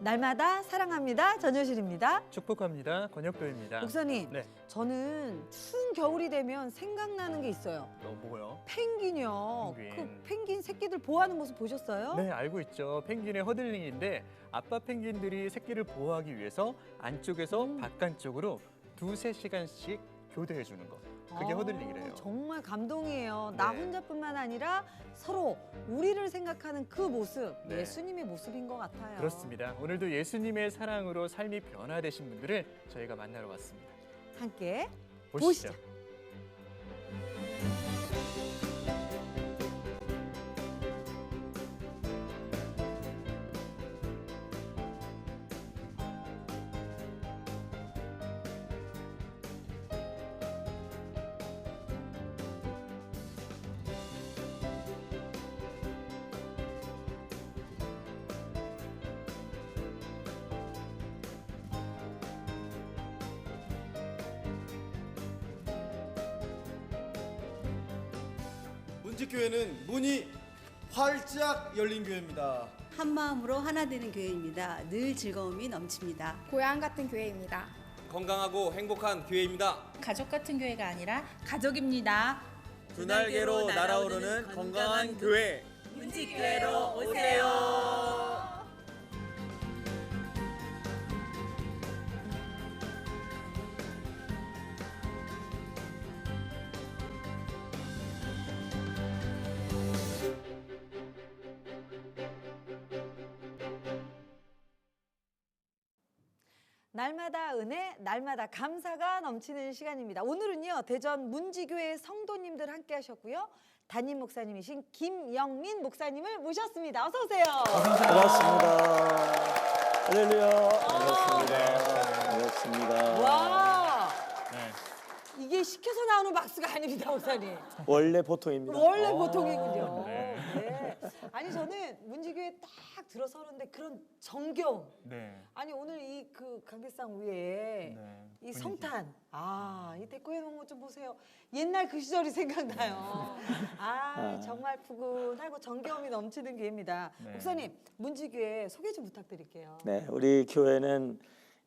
날마다 사랑합니다. 전효실입니다. 축복합니다. 권혁도입니다. 목사님, 네. 저는 추운 겨울이 되면 생각나는 게 있어요. 뭐요? 펭귄이요. 펭귄. 그 펭귄 새끼들 보호하는 모습 보셨어요? 네, 알고 있죠. 펭귄의 허들링인데 아빠 펭귄들이 새끼를 보호하기 위해서 안쪽에서 바깥쪽으로 2~3시간씩 교대해 주는 거. 그게 허들링이래요. 정말 감동이에요. 나 네. 혼자뿐만 아니라 서로 우리를 생각하는 그 모습, 네. 예수님의 모습인 것 같아요. 그렇습니다. 오늘도 예수님의 사랑으로 삶이 변화되신 분들을 저희가 만나러 왔습니다. 함께 보시죠. 보시죠. 문지교회는 문이 활짝 열린 교회입니다. 한 마음으로 하나 되는 교회입니다. 늘 즐거움이 넘칩니다. 고향 같은 교회입니다. 건강하고 행복한 교회입니다. 가족 같은 교회가 아니라 가족입니다. 두 날개로 날아오르는 건강한 교회. 문지교회로 오세요. 날마다 은혜, 날마다 감사가 넘치는 시간입니다. 오늘은요, 대전 문지교회 성도님들 함께 하셨고요. 담임 목사님이신 김영민 목사님을 모셨습니다. 어서 오세요. 고맙습니다. 할렐루야. 반갑습니다. 반갑습니다. 와, 네. 이게 시켜서 나오는 박수가 아닙니다, 목사님. 원래 보통입니다. 원래 보통이군요. 네. 네. 아니 저는 문지교회 딱 들어서는데 그런 정겨움. 네. 아니 오늘 이 그 강대상 위에 네. 이 분위기. 성탄, 이 데코해 놓은 것 좀 보세요. 옛날 그 시절이 생각나요. 정말 푸근하고 정겨움이 넘치는 교회입니다. 네. 목사님, 문지교회 소개 좀 부탁드릴게요. 네, 우리 교회는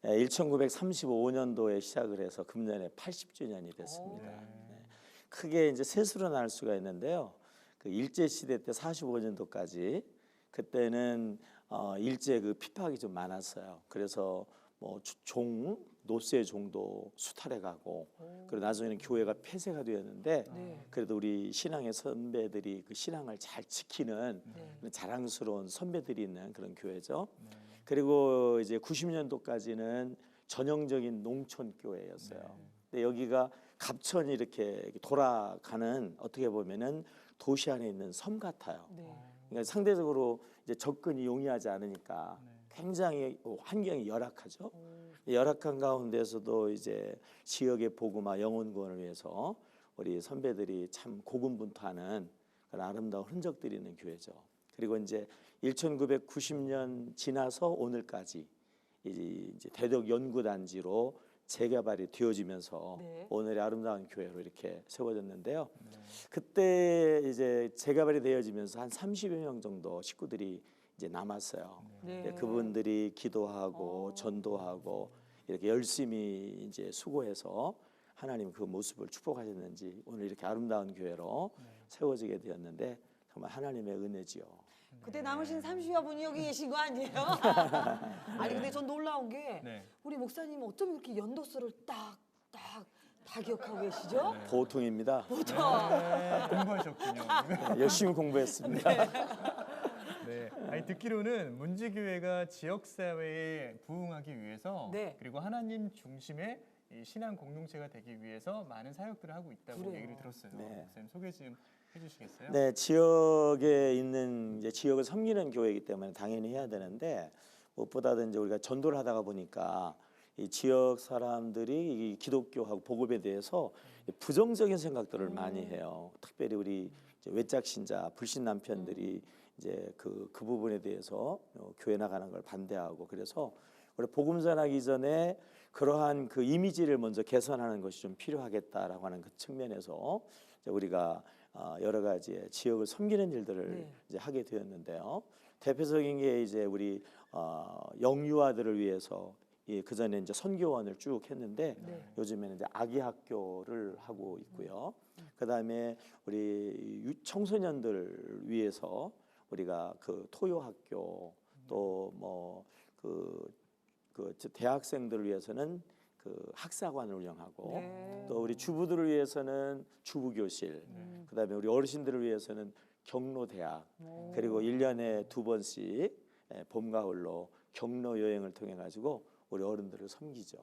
1935년도에 시작을 해서 금년에 80주년이 됐습니다. 네. 크게 이제 셋으로 나눌 수가 있는데요. 그 일제 시대 때 45년도까지 그때는 일제 그 핍박이 좀 많았어요. 그래서 뭐 노쇠 종도 수탈해 가고 그리고 나중에는 교회가 폐쇄가 되었는데 네. 그래도 우리 신앙의 선배들이 그 신앙을 잘 지키는 네. 자랑스러운 선배들이 있는 그런 교회죠. 그리고 이제 90년도까지는 전형적인 농촌 교회였어요. 근데 여기가 갑천이 이렇게 돌아가는 어떻게 보면은 도시 안에 있는 섬 같아요. 네. 그러니까 상대적으로 이제 접근이 용이하지 않으니까 굉장히 환경이 열악하죠. 열악한 가운데서도 이제 지역의 복음화 영혼 구원을 위해서 우리 선배들이 참 고군분투하는 그런 아름다운 흔적들이 있는 교회죠. 그리고 이제 1990년 지나서 오늘까지 이제 대덕 연구단지로 재개발이 되어지면서 네. 오늘의 아름다운 교회로 이렇게 세워졌는데요. 그때 이제 재개발이 되어지면서 한 30여 명 정도 식구들이 이제 남았어요. 네. 그분들이 기도하고 전도하고 이렇게 열심히 이제 수고해서 하나님 그 모습을 축복하셨는지 오늘 이렇게 아름다운 교회로 세워지게 되었는데 정말 하나님의 은혜지요. 그때 남으신 30여 분이 여기 계신 거 아니에요? 아니 근데 전 놀라운 게 네. 우리 목사님은 어쩜 이렇게 연도수를 딱딱 다 기억하고 계시죠? 보통입니다. 보통. 네, 공부하셨군요. 열심히 공부했습니다. 네. 아니 듣기로는 문지교회가 지역 사회에 부응하기 위해서 네. 그리고 하나님 중심의 이 신앙 공동체가 되기 위해서 많은 사역들을 하고 있다고 그래요. 얘기를 들었어요. 네. 목사님 소개 좀 해주시겠어요? 네, 지역에 있는 이제 지역을 섬기는 교회이기 때문에 당연히 해야 되는데 무엇보다도 이제 우리가 전도를 하다가 보니까 이 지역 사람들이 이 기독교하고 복음에 대해서 부정적인 생각들을 많이 해요. 특별히 우리 이제 외짝 신자, 불신 남편들이 이제 그 부분에 대해서 교회 나가는 걸 반대하고 그래서 우리 복음 전하기 전에 그러한 그 이미지를 먼저 개선하는 것이 좀 필요하겠다라고 하는 그 측면에서 이제 우리가 여러 가지 지역을 섬기는 일들을 네. 이제 하게 되었는데요. 대표적인 게 이제 우리 영유아들을 위해서 그 전에 이제 선교원을 쭉 했는데 네. 요즘에는 이제 아기 학교를 하고 있고요. 그다음에 우리 청소년들 위해서 우리가 그 토요 학교 또 뭐 그 대학생들을 위해서는 그 학사관을 운영하고 네. 또 우리 주부들을 위해서는 주부교실, 그다음에 우리 어르신들을 위해서는 경로대학, 그리고 1년에 2번씩 봄 가을로 경로 여행을 통해 가지고 우리 어른들을 섬기죠.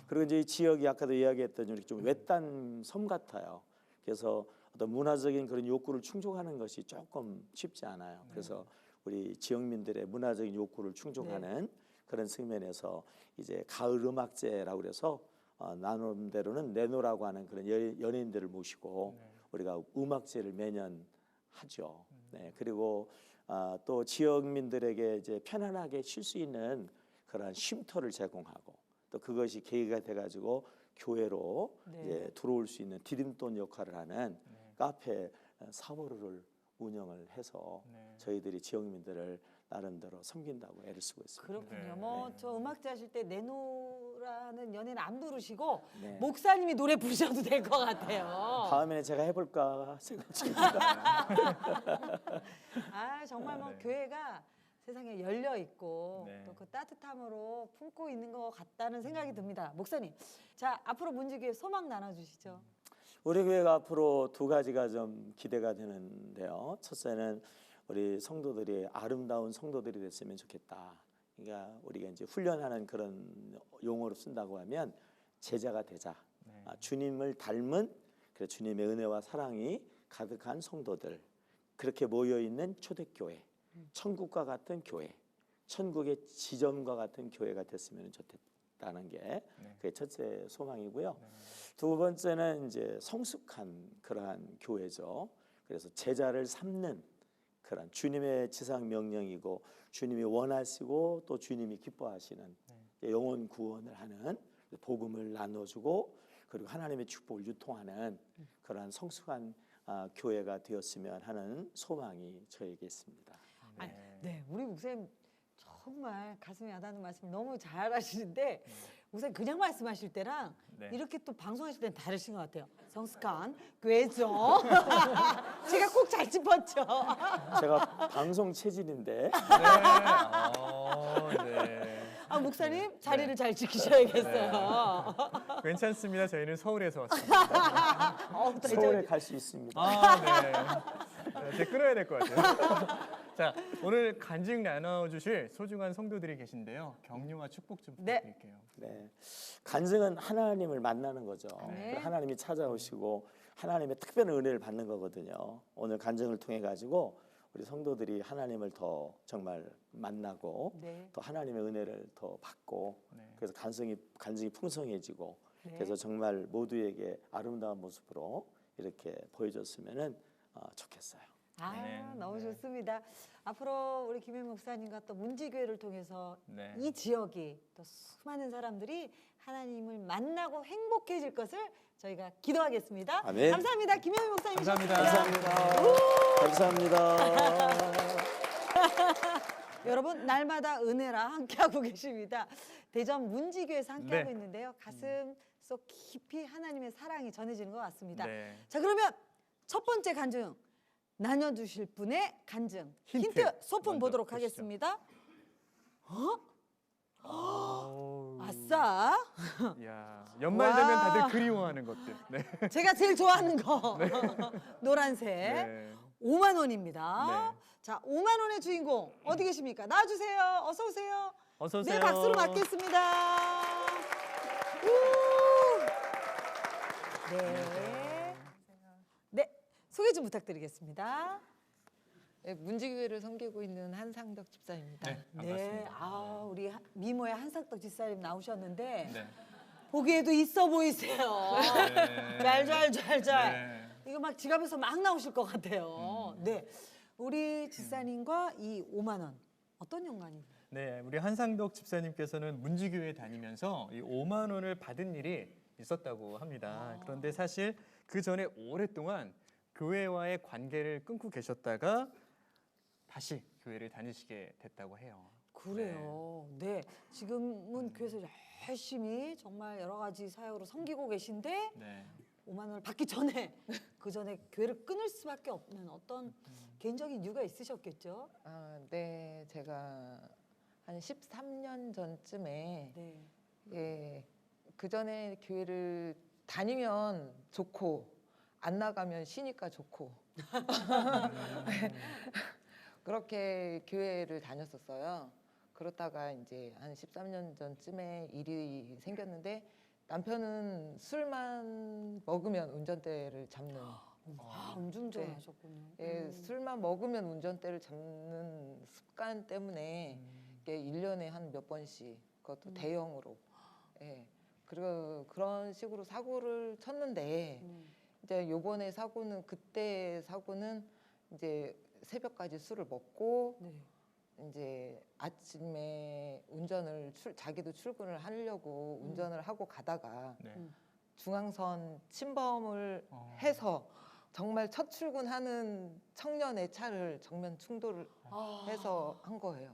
그리고 이제 이 지역이 아까도 이야기했던 이렇게 좀 외딴 섬 같아요. 그래서 어떤 문화적인 그런 욕구를 충족하는 것이 조금 쉽지 않아요. 그래서 우리 지역민들의 문화적인 욕구를 충족하는 그런 측면에서 이제 가을 음악제라고 그래서 나름대로는 내노라고 하는 그런 연예인들을 모시고 우리가 음악제를 매년 하죠. 네. 그리고 또 지역민들에게 이제 편안하게 쉴 수 있는 그런 쉼터를 제공하고 또 그것이 계기가 돼가지고 교회로 이제 들어올 수 있는 디딤돈 역할을 하는 카페 사보르를 운영을 해서 저희들이 지역민들을 나름대로 섬긴다고 애를 쓰고 있습니다. 그렇군요. 뭐 저 음악제 하실 때 내노라는 연예는 안 부르시고 네. 목사님이 노래 부르셔도 될 것 같아요. 다음에는 제가 해볼까 생각 중입니다. 아 정말 뭐 교회가 세상에 열려 있고 네. 또 그 따뜻함으로 품고 있는 것 같다는 생각이 듭니다. 목사님, 자 앞으로 문지교회 소망 나눠주시죠. 우리 교회가 앞으로 두 가지가 좀 기대가 되는데요. 첫째는 우리 성도들이 아름다운 성도들이 됐으면 좋겠다. 그러니까 우리가 이제 훈련하는 그런 용어로 쓴다고 하면 제자가 되자. 주님을 닮은 그 주님의 은혜와 사랑이 가득한 성도들, 그렇게 모여 있는 초대교회, 천국과 같은 교회, 천국의 지점과 같은 교회가 됐으면 좋겠다는 게 그게 첫째 소망이고요. 두 번째는 이제 성숙한 그러한 교회죠. 그래서 제자를 삼는 그런 주님의 지상 명령이고 주님이 원하시고 또 주님이 기뻐하시는 영혼 구원을 하는 복음을 나눠주고 그리고 하나님의 축복을 유통하는 그러한 성숙한 교회가 되었으면 하는 소망이 저에게 있습니다. 네, 우리 목사님 정말 가슴이 와닿는 말씀 너무 잘하시는데 목사님 그냥 말씀하실 때랑 이렇게 또 방송하실 때는 다르신 것 같아요. 성숙한 교회죠. 제가 꼭 잘 짚었죠. 제가 방송 체질인데 네. 아 목사님 자리를 잘 지키셔야겠어요. 괜찮습니다. 저희는 서울에서 왔습니다. 서울에 갈 수 있습니다. 네. 이제 끊어야 될 것 같아요. 자, 오늘 간증 나눠주실 소중한 성도들이 계신데요. 격려와 축복 좀 네. 부탁드릴게요. 네, 간증은 하나님을 만나는 거죠. 네. 하나님이 찾아오시고 하나님의 특별한 은혜를 받는 거거든요. 오늘 간증을 통해 가지고 우리 성도들이 하나님을 더 정말 만나고 네. 또 하나님의 은혜를 더 받고 그래서 간증이 풍성해지고 네. 그래서 정말 모두에게 아름다운 모습으로 이렇게 보여줬으면은 좋겠어요. 아 네. 너무 좋습니다. 앞으로 우리 김현 목사님과 또 문지교회를 통해서 네. 이 지역이 또 수많은 사람들이 하나님을 만나고 행복해질 것을 저희가 기도하겠습니다. 아멘. 감사합니다. 김현 목사님이셨습니다. 감사합니다. 감사합니다. 여러분 날마다 은혜라 함께하고 계십니다. 대전 문지교회에서 함께하고 네. 있는데요. 가슴 속 깊이 하나님의 사랑이 전해지는 것 같습니다. 네. 자 그러면 첫 번째 간증 나눠주실 분의 간증 힌트 소품 먼저 보도록 보시죠. 하겠습니다. 아우. 아싸! 야, 연말 되면 와. 다들 그리워하는 것들. 네. 제가 제일 좋아하는 거 노란색 네. 5만 원입니다. 네. 자 5만 원의 주인공 어디 계십니까? 나와주세요. 어서 오세요. 어서 오세요. 네 박수로 맞겠습니다. 우! 네. 네 소개 좀 부탁드리겠습니다. 네, 문지교회를 섬기고 있는 한상덕 집사입니다. 네, 반갑습니다. 아 우리 미모의 한상덕 집사님 나오셨는데 네. 보기에도 있어 보이세요. 잘. 네. 이거 막 지갑에서 막 나오실 것 같아요. 네, 우리 집사님과 이 5만 원 어떤 연관이? 네, 우리 한상덕 집사님께서는 문지교회 다니면서 이 5만 원을 받은 일이 있었다고 합니다. 그런데 사실 그 전에 오랫동안 교회와의 관계를 끊고 계셨다가 다시 교회를 다니시게 됐다고 해요. 그래요. 네. 지금은 교회에서 열심히 정말 여러 가지 사역으로 섬기고 계신데 네. 5만 원을 받기 전에 그 전에 교회를 끊을 수밖에 없는 어떤 개인적인 이유가 있으셨겠죠? 네, 제가 한 13년 전쯤에 네. 예, 그 전에 교회를 다니면 좋고 안 나가면 쉬니까 좋고 그렇게 교회를 다녔었어요. 그러다가 이제 한 13년 전쯤에 일이 생겼는데 남편은 술만 먹으면 운전대를 잡는 음주운전 네. 하셨군요. 예, 술만 먹으면 운전대를 잡는 습관 때문에 이게 1년에 한 몇 번씩 그것도 대형으로 예. 그리고 그런 식으로 사고를 쳤는데 이제 요번에 사고는 그때 사고는 이제 새벽까지 술을 먹고 네. 이제 아침에 운전을 자기도 출근을 하려고 운전을 하고 가다가 네. 중앙선 침범을 해서 정말 첫 출근하는 청년의 차를 정면 충돌을 해서 한 거예요.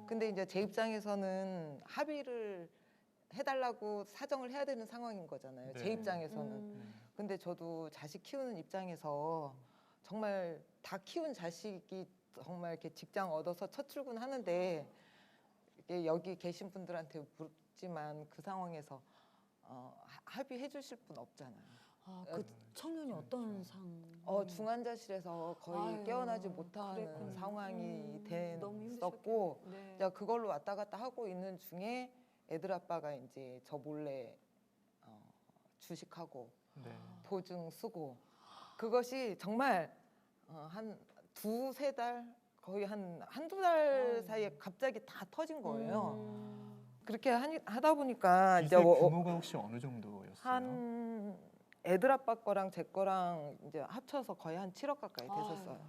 근데 이제 제 입장에서는 합의를 해달라고 사정을 해야 되는 상황인 거잖아요. 제 네. 입장에서는. 근데 저도 자식 키우는 입장에서 정말 다 키운 자식이 정말 이렇게 직장 얻어서 첫 출근하는데 이게 여기 계신 분들한테 묻지만 그 상황에서 합의해 주실 분 없잖아요. 그 청년이 어떤 상? 중환자실에서 거의 아유, 깨어나지 못하는 그랬군요. 상황이 너무 됐었고 네. 이제 그걸로 왔다 갔다 하고 있는 중에 애들 아빠가 이제 저 몰래 주식하고 네. 보증 쓰고 그것이 정말 한 두세 달 거의 한두 달 사이에 갑자기 다 터진 거예요. 그렇게 하다 보니까 이제 빚의 규모가 혹시 어느 정도였어요? 한 애들 아빠 거랑 제 거랑 이제 합쳐서 거의 한 7억 가까이 됐었어요.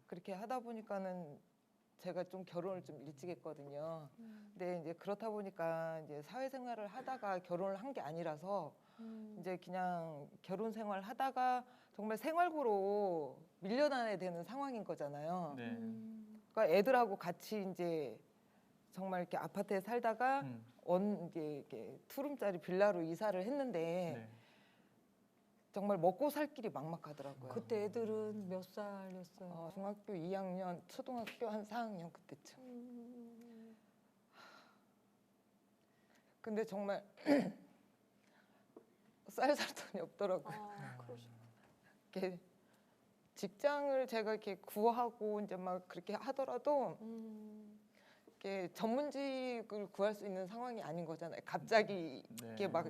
그렇게 하다 보니까는 제가 좀 결혼을 좀 일찍 했거든요. 근데 이제 그렇다 보니까 이제 사회생활을 하다가 결혼을 한 게 아니라서 이제 그냥 결혼 생활 하다가 정말 생활고로 밀려나야 되는 상황인 거잖아요. 네. 그러니까 애들하고 같이 이제 정말 이렇게 아파트에 살다가 이제 이렇게 투룸짜리 빌라로 이사를 했는데 네. 정말 먹고 살 길이 막막하더라고요. 그때 애들은 몇 살이었어요? 중학교 2학년, 초등학교 한 4학년 그때쯤. 근데 정말 쌀 돈이 없더라고요. 이렇게 직장을 제가 이렇게 구하고 이제 막 그렇게 하더라도 이렇게 전문직을 구할 수 있는 상황이 아닌 거잖아요. 갑자기 네. 이렇게 막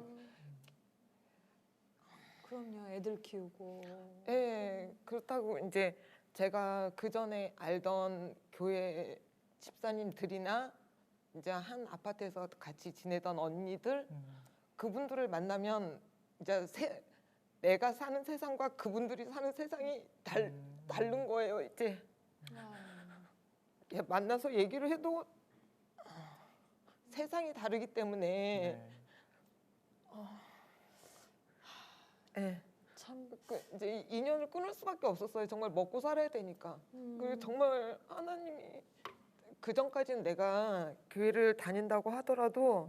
그럼요. 애들 키우고. 예, 그렇다고 이제 제가 그 전에 알던 교회 집사님들이나 이제 한 아파트에서 같이 지내던 언니들 그분들을 만나면 이제 내가 사는 세상과 그분들이 사는 세상이 다른 거예요. 이제 만나서 얘기를 해도 세상이 다르기 때문에 네. 예. 참 이제 인연을 끊을 수밖에 없었어요. 정말 먹고 살아야 되니까. 그리고 정말 하나님이 그 전까지는 내가 교회를 다닌다고 하더라도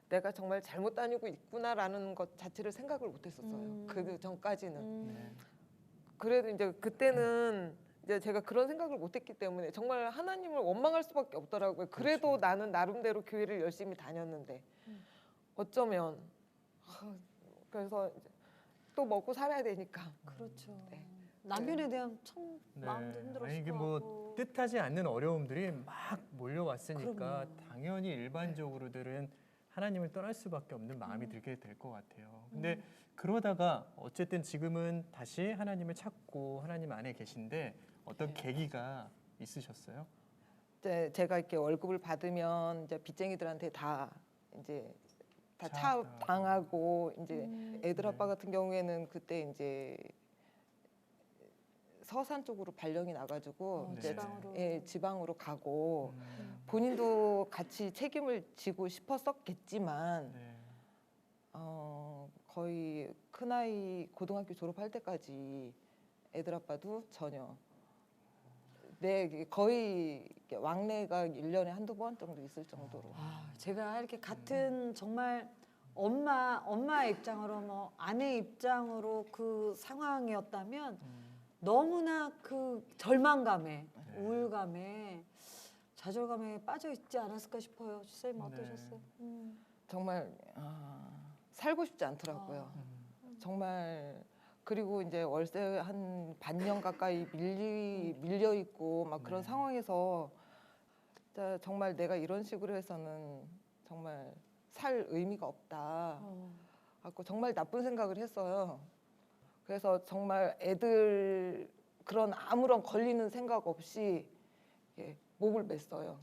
내가 정말 잘못 다니고 있구나라는 것 자체를 생각을 못했었어요. 그 전까지는. 네. 그래도 이제 그때는 이제 제가 그런 생각을 못했기 때문에 정말 하나님을 원망할 수밖에 없더라고요. 그래도 나는 나름대로 교회를 열심히 다녔는데 어쩌면 그래서 이제 또 먹고 살아야 되니까. 그렇죠. 네. 남편에 대한 참 네. 마음도 힘들었을 아니, 이게 것 뭐 같고. 뜻하지 않는 어려움들이 막 몰려왔으니까 그럼요. 당연히 일반적으로들은 하나님을 떠날 수밖에 없는 마음이 들게 될 것 같아요. 근데 그러다가 어쨌든 지금은 다시 하나님을 찾고 하나님 안에 계신데 어떤 계기가 있으셨어요? 이제 제가 이렇게 월급을 받으면 이제 빚쟁이들한테 다 이제 다 차당하고 이제 애들 아빠 같은 경우에는 그때 이제 서산 쪽으로 발령이 나가지고 이제 지방으로. 지방으로 가고 본인도 같이 책임을 지고 싶었었겠지만 네. 거의 큰아이 고등학교 졸업할 때까지 애들 아빠도 전혀 네, 이게 거의 이렇게 왕래가 1년에 한두 번 정도 있을 정도로. 제가 이렇게 같은 정말 엄마의 입장으로 뭐 아내 입장으로 그 상황이었다면 너무나 그 절망감에 우울감에 좌절감에 빠져 있지 않았을까 싶어요. 지사님 어떠셨어요? 정말 살고 싶지 않더라고요. 정말 그리고 이제 월세 한 반년 가까이 밀려 있고 막 그런 상황에서 진짜 정말 내가 이런 식으로 해서는 정말 살 의미가 없다. 갖고 정말 나쁜 생각을 했어요. 그래서 정말 애들 그런 아무런 걸리는 생각 없이 목을 맸어요.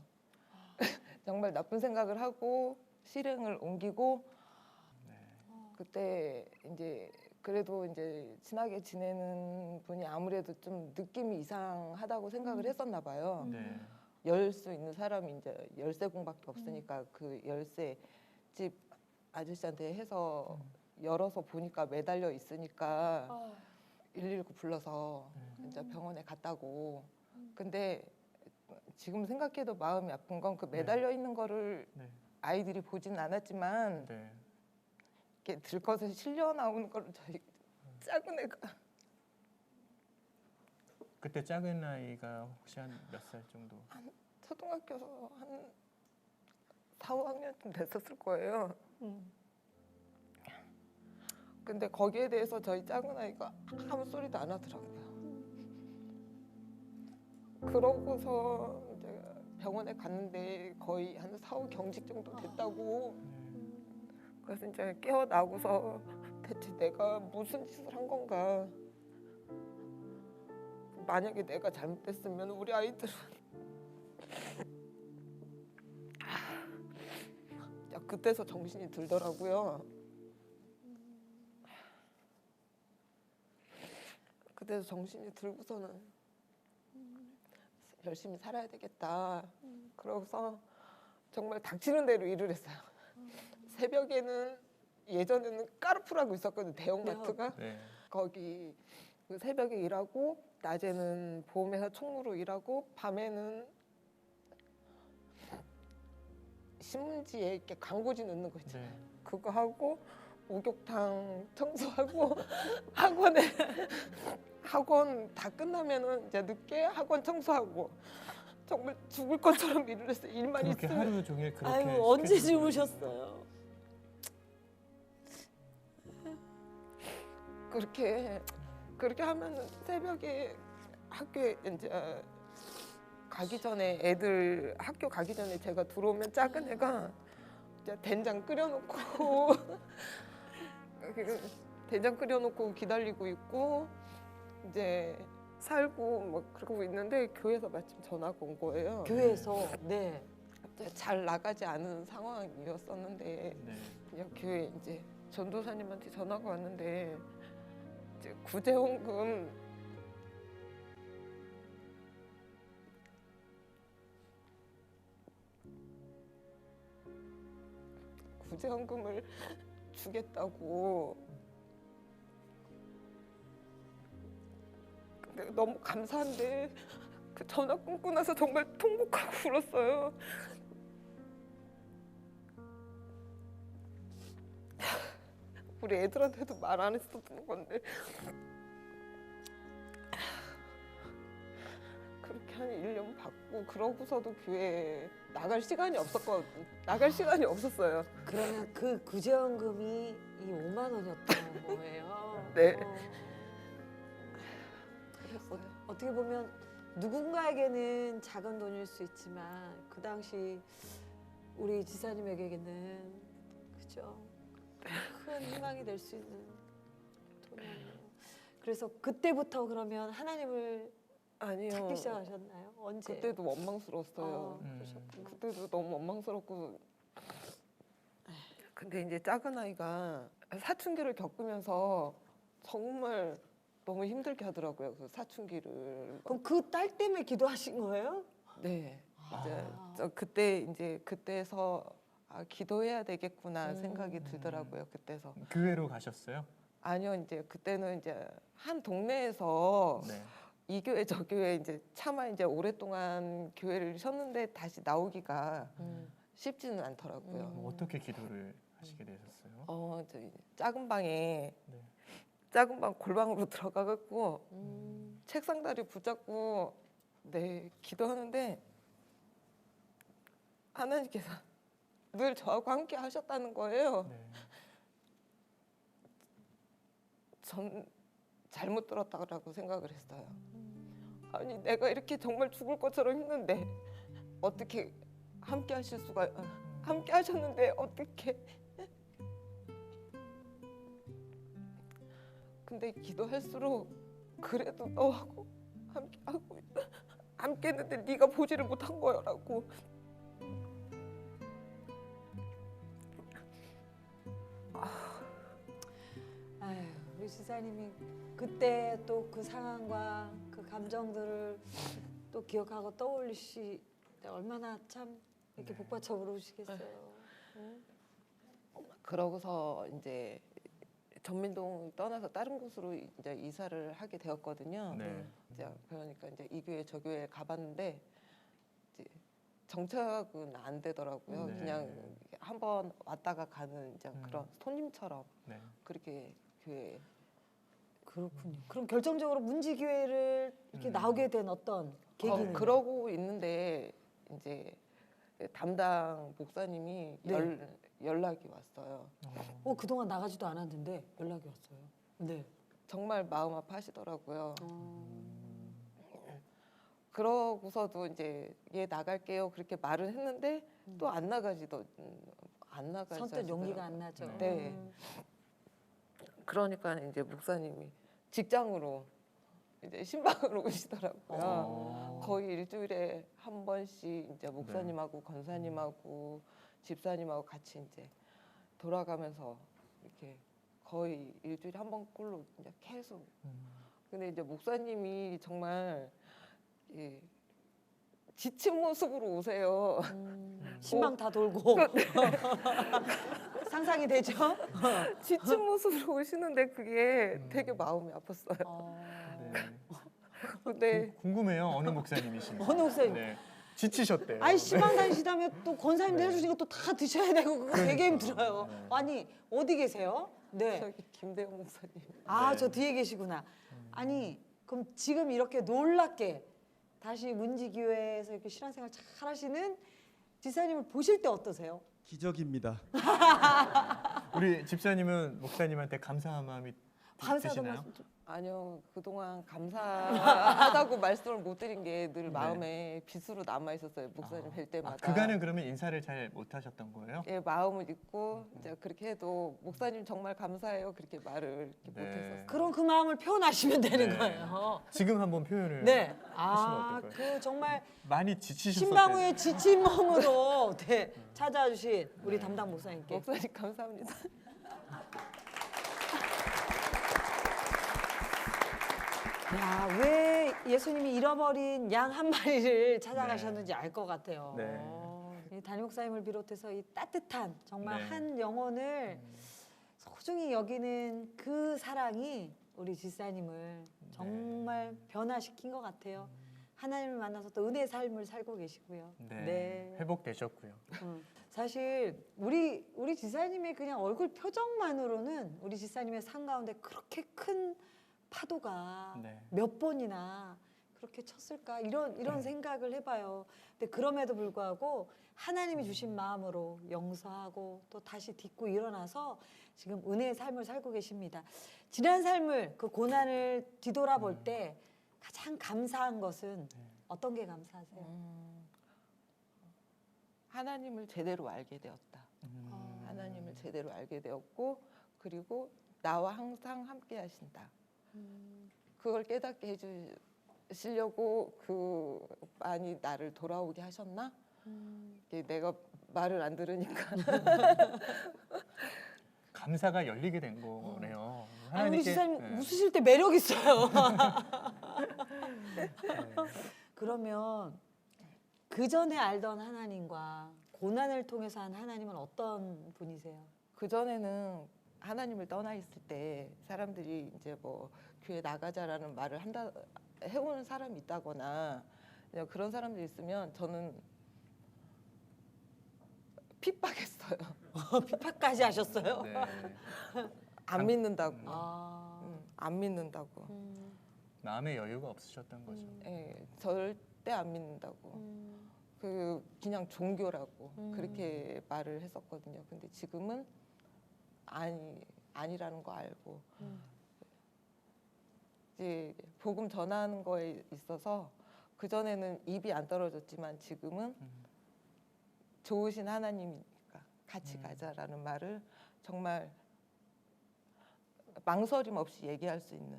정말 나쁜 생각을 하고 실행을 옮기고 그때 이제 그래도 이제 친하게 지내는 분이 아무래도 좀 느낌이 이상하다고 생각을 했었나 봐요. 네. 열 수 있는 사람이 이제 열쇠공밖에 없으니까 그 열쇠 집 아저씨한테 해서 열어서 보니까 매달려 있으니까 119 불러서 이제 병원에 갔다고. 근데 지금 생각해도 마음이 아픈 건 그 매달려 있는 거를 네. 아이들이 보진 않았지만 네. 이렇게 들것에 실려 나오는 거를 저희 작은 애가 그때 작은 아이가 혹시 한 몇 살 정도? 초등학교에서 한 4, 5학년쯤 됐었을 거예요. 근데 거기에 대해서 저희 작은 아이가 아무 소리도 안 하더라고요. 그러고서 이제 병원에 갔는데 거의 한 4, 5경직 정도 됐다고. 그래서 이제 깨어나고서 대체 내가 무슨 짓을 한 건가. 만약에 내가 잘못됐으면 우리 아이들은 그때서 정신이 들더라고요. 그때서 정신이 들고서는 열심히 살아야 되겠다. 그러고서 정말 닥치는 대로 일을 했어요. 새벽에는 예전에는 까르푸라고 있었거든요. 대형마트가. 네. 거기 그 새벽에 일하고 낮에는 보험회사 총무로 일하고 밤에는 신문지에 이렇게 광고지 넣는 거 있잖아요. 네. 그거 하고 목욕탕 청소하고 학원 다 끝나면은 이제 늦게 학원 청소하고 정말 죽을 것처럼 일을 했어요. 일만 그렇게 있으면. 하루 종일 그렇게 아유 언제 시켜주는 거예요? 주무셨어요? 그렇게 하면 새벽에 학교에 이제 가기 전에 애들 학교 가기 전에 제가 들어오면 작은 애가 이제 된장 끓여놓고 된장 끓여놓고 기다리고 있고 이제 살고 막 그러고 있는데 교회에서 마침 전화가 온 거예요. 교회에서 네. 이제 잘 나가지 않은 상황이었었는데 네. 그냥 교회 이제 전도사님한테 전화가 왔는데 이제 구제헌금을 주겠다고. 근데 너무 감사한데 그 전화 끊고 나서 정말 통곡하고 울었어요. 우리 애들한테도 말 안 했었던 건데 그렇게 한 1년 받고 그러고서도 교회 나갈 시간이 없었어요. 그러면 그 구제연금이 이 5만 원이었던 거예요. 네. 어떻게 보면 누군가에게는 작은 돈일 수 있지만 그 당시 우리 지사님에게는 그죠? 큰 희망이 될 수 있는 돈이었네요. 그래서 그때부터 그러면 하나님을 아니요. 찾기 시작하셨나요? 언제? 그때도 원망스러웠어요. 그러셨구나. 그때도 너무 원망스럽고. 근데 이제 작은 아이가 사춘기를 겪으면서 정말 너무 힘들게 하더라고요. 그 사춘기를. 그럼 그 딸 때문에 기도하신 거예요? 네. 이제 그때서 기도해야 되겠구나 생각이 들더라고요. 그때서. 교회로 가셨어요? 아니요, 이제 그때는 이제 한 동네에서 네. 이 교회 저 교회 이제 차마 이제 오랫동안 교회를 쉬었는데 다시 나오기가 쉽지는 않더라고요. 어떻게 기도를 하시게 되셨어요? 저 작은 방에 네. 작은 방 골방으로 들어가갖고 책상 다리 붙잡고 기도하는데 하나님께서 늘 저하고 함께 하셨다는 거예요. 네. 전 잘못 들었다고 생각을 했어요. 아니 내가 이렇게 정말 죽을 것처럼 힘든데 어떻게 함께 하실 수가 함께 하셨는데 어떻게 근데 기도할수록 그래도 너하고 함께 했는데 네가 보지를 못한 거야라고. 아유, 우리 지사님이 그때 또 그 상황과 그 감정들을 또 기억하고 떠올리시 얼마나 참 이렇게 네. 복받쳐 울으시겠어요. 그러고서 이제 전민동 떠나서 다른 곳으로 이제 이사를 하게 되었거든요. 네. 이제 그러니까 이제 이 교회 저 교회 가봤는데 이제 정착은 안 되더라고요. 네. 그냥 한번 왔다가 가는 이제 그런 손님처럼 네. 그렇게 교회. 그렇군요. 그럼 결정적으로 문지교회를 이렇게 나오게 된 어떤 계기는? 그러고 있는데 이제 담당 목사님이 네. 연락이 왔어요. 그동안 나가지도 않았는데 연락이 왔어요. 네. 정말 마음 아파하시더라고요. 그러고서도 이제 얘 나갈게요 그렇게 말을 했는데 또 안 나가시더라고요. 선뜻 용기가 안 나죠. 네. 그러니까 이제 목사님이 직장으로 이제 신방으로 오시더라고요. 거의 일주일에 한 번씩 이제 목사님하고 권사님하고 집사님하고 같이 이제 돌아가면서 이렇게 거의 일주일에 한 번꼴로 이제 계속. 근데 이제 목사님이 정말 지친 모습으로 오세요. 신방 다 돌고 상상이 되죠? 지친 모습으로 오시는데 그게 되게 마음이 아팠어요. 네. 근데 궁금해요. 어느 목사님이신지. 어느 목사님? 네. 지치셨대요. 아니 신방 다니시다면 또 권사님들 네. 해주신 거 또 다 드셔야 되고 그거 되게 힘들어요. 네. 아니 어디 계세요? 네. 저기 김대영 목사님. 아, 네. 저 뒤에 계시구나. 아니, 그럼 지금 이렇게 놀랍게 다시 문지교회에서 이렇게 신앙생활 잘 하시는 지사님을 보실 때 어떠세요? 기적입니다. 우리 집사님은 목사님한테 감사한 마음이 감사도 드시나요? 말씀 좀. 아니요, 그동안 감사하다고 말씀을 못 드린 게 늘 네. 마음에 빚으로 남아 있었어요. 목사님 뵐 때마다. 그간은 그러면 인사를 잘 못하셨던 거예요? 예, 마음을 잊고 이제 그렇게 해도 목사님 정말 감사해요. 그렇게 말을 이렇게 네. 못했었어요. 그럼 그 마음을 표현하시면 되는 네. 거예요. 지금 한번 표현을 네. 하시면 어떨까요? 그 정말 많이 지치셨을 신방후의 지친 몸으로 네, 찾아와 주신 우리 담당 목사님께 목사님 감사합니다. 야, 왜 예수님이 잃어버린 양 한 마리를 찾아가셨는지 알 것 같아요. 네. 이 담임 목사님을 비롯해서 이 따뜻한 정말 네. 한 영혼을 소중히 여기는 그 사랑이 우리 집사님을 정말 변화시킨 것 같아요. 하나님을 만나서 또 은혜의 삶을 살고 계시고요. 네. 회복되셨고요. 사실 우리 지사님의 그냥 얼굴 표정만으로는 우리 지사님의 삶 가운데 그렇게 큰 파도가 네. 몇 번이나 그렇게 쳤을까 이런 생각을 해봐요. 근데 그럼에도 불구하고 하나님이 주신 마음으로 용서하고 또 다시 딛고 일어나서 지금 은혜의 삶을 살고 계십니다. 지난 삶을 그 고난을 뒤돌아볼 때 가장 감사한 것은 어떤 게 감사하세요? 하나님을 제대로 알게 되었다. 하나님을 제대로 알게 되었고 그리고 나와 항상 함께 하신다. 그걸 깨닫게 해주시려고 그 많이 나를 돌아오게 하셨나? 이게 내가 말을 안 들으니까 감사가 열리게 된 거네요. 아니, 우리 지사님 네. 웃으실 때 매력 있어요. 그러면 그 전에 알던 하나님과 고난을 통해서 한 하나님은 어떤 분이세요? 그 전에는 하나님을 떠나 있을 때 사람들이 이제 뭐 교회 나가자라는 말을 해오는 사람이 있다거나 그냥 그런 사람들이 있으면 저는 핍박했어요. 핍박까지 하셨어요? 네. 안 믿는다고. 아. 안 믿는다고. 마음의 여유가 없으셨던 거죠. 예, 절대 안 믿는다고. 그 그냥 종교라고 그렇게 말을 했었거든요. 근데 지금은 아니라는 거 알고 이제 복음 전하는 거에 있어서 그 전에는 입이 안 떨어졌지만 지금은 좋으신 하나님이니까 같이 가자라는 말을 정말 망설임 없이 얘기할 수 있는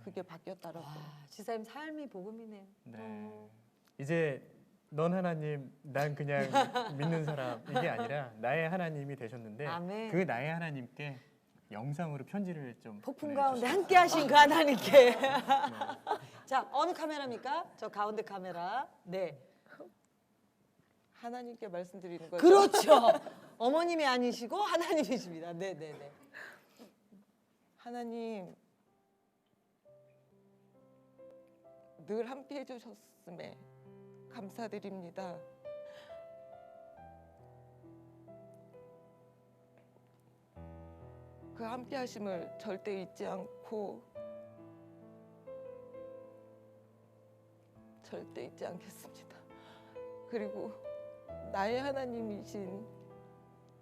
그게 바뀌었다라고. 아, 지사님 삶이 복음이네요. 네. 이제 넌 하나님, 난 그냥 믿는 사람 이게 아니라 나의 하나님이 되셨는데 아멘. 그 나의 하나님께 영상으로 편지를 좀 폭풍 보내주시죠. 가운데 함께 하신 그 하나님께. 자, 어느 카메라입니까? 저 가운데 카메라. 네. 하나님께 말씀드리는 거죠. 그렇죠. 어머님이 아니시고 하나님이십니다. 네, 네, 네. 하나님 늘 함께 해주셨음에 감사드립니다. 그 함께 하심을 절대 잊지 않고 절대 잊지 않겠습니다. 그리고 나의 하나님이신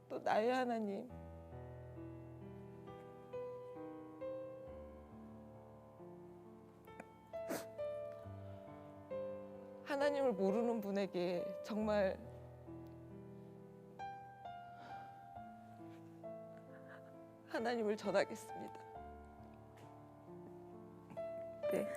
또 나의 하나님 하나님을 모르는 분에게 정말 하나님을 전하겠습니다. 네.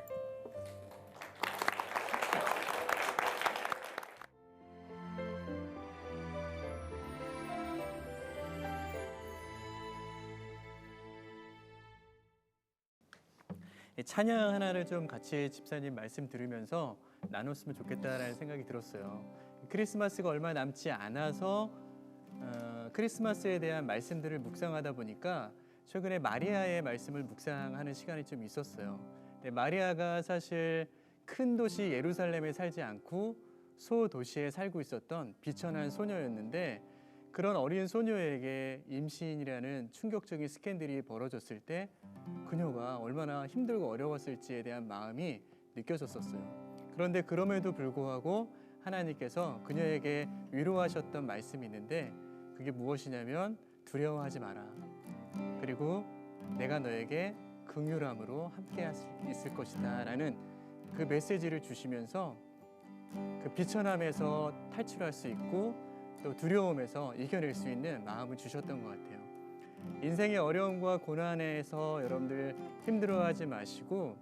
이 찬양 하나를 좀 같이 집사님 말씀 들으면서 나눴으면 좋겠다라는 생각이 들었어요. 크리스마스가 얼마 남지 않아서 크리스마스에 대한 말씀들을 묵상하다 보니까 최근에 마리아의 말씀을 묵상하는 시간이 좀 있었어요. 근데 마리아가 사실 큰 도시 예루살렘에 살지 않고 소도시에 살고 있었던 비천한 소녀였는데 그런 어린 소녀에게 임신이라는 충격적인 스캔들이 벌어졌을 때 그녀가 얼마나 힘들고 어려웠을지에 대한 마음이 느껴졌었어요. 그런데 그럼에도 불구하고 하나님께서 그녀에게 위로하셨던 말씀이 있는데 그게 무엇이냐면 두려워하지 마라. 그리고 내가 너에게 긍휼함으로 함께 있을 것이다 라는 그 메시지를 주시면서 그 비천함에서 탈출할 수 있고 또 두려움에서 이겨낼 수 있는 마음을 주셨던 것 같아요. 인생의 어려움과 고난에서 여러분들 힘들어하지 마시고